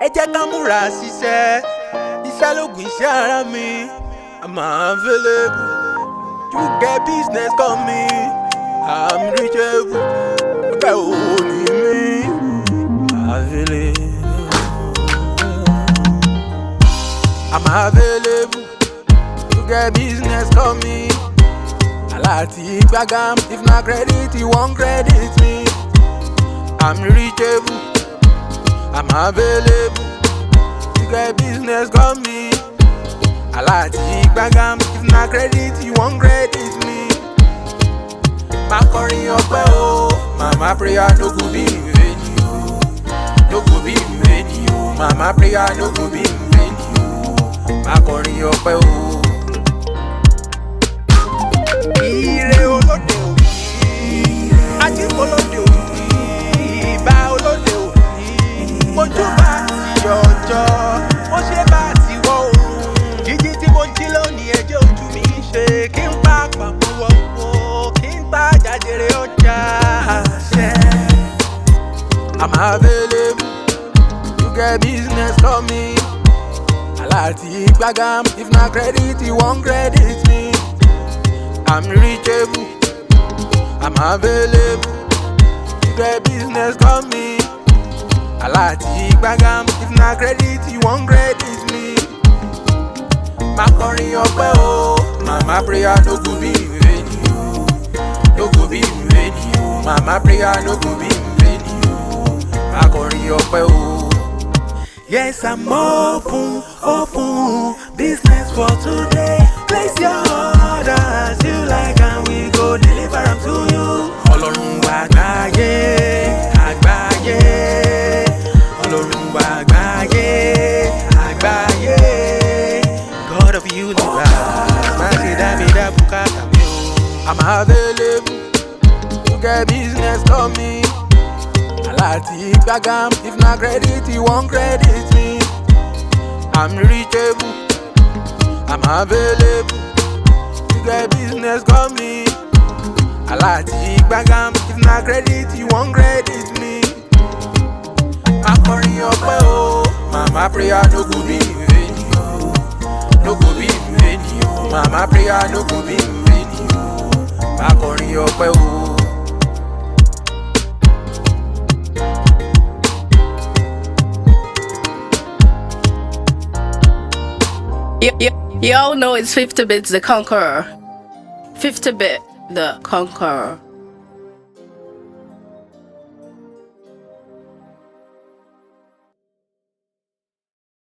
ẹ jẹ́ ká múra ṣiṣẹ́, iṣẹ́ lóògùn iṣẹ́ ara mi. I'm available, you get business coming. I'm reachable, Okeowo Nimi. Available, I'm available, you get business coming. Alati gbagam, if na credit you wan credit me. I'm reachable, I'm available, you get business coming. Alati gbagam, if na credit you wan credit me. Makorin ọpẹ́ o, mama prayer no go be in vain o, no go be in vain o, mama prayer no go be in vain o. Makorin ọpẹ́ o. Ire olóde òní, ajíkolóde òní, ìbà olóde òní, ojú bá ti ọjọ́, ó ṣe bá ti wọ̀ oòrùn. Jíjí tí mo jí lónìí ẹjẹ́ ojú mi ṣe kí n pa àpapọ̀ wọ̀pọ̀, kí n pa jàjèrè ọjà ṣẹ́. I'm available, you get business coming. Alati gbagam, if na credit you wan credit me. I'm reachable, I'm available, you get business coming. Alati gbagam, if na credit you wan credit me. Makorin ọpẹ́ o, mama prayer no go be in vain o, no go be in vain o, mama prayer no go be in vain o. Makorin ọpẹ́ o. Yes, I'm open, business for today. Place your orders, you like and we go deliver them to you. Ọlọ́run àgbáyé, àgbáyé, Ọlọ́run àgbáyé, àgbáyé. God of universe, má ṣe dá mi dá bùkátà mi o. I'm available, you get business coming. Alati gbagam, if na credit you wan credit me. I'm reachable, I'm available, you get business coming. Alati gbagam, if na credit you wan credit me. Makorin ọpẹ́ o, mama prayer no go be in vain o, no go be in vain o, mama prayer no go be in vain o. Makorin ọpẹ́ o. You all know it's 50 Bits the Conqueror. 50 Bit the Conqueror.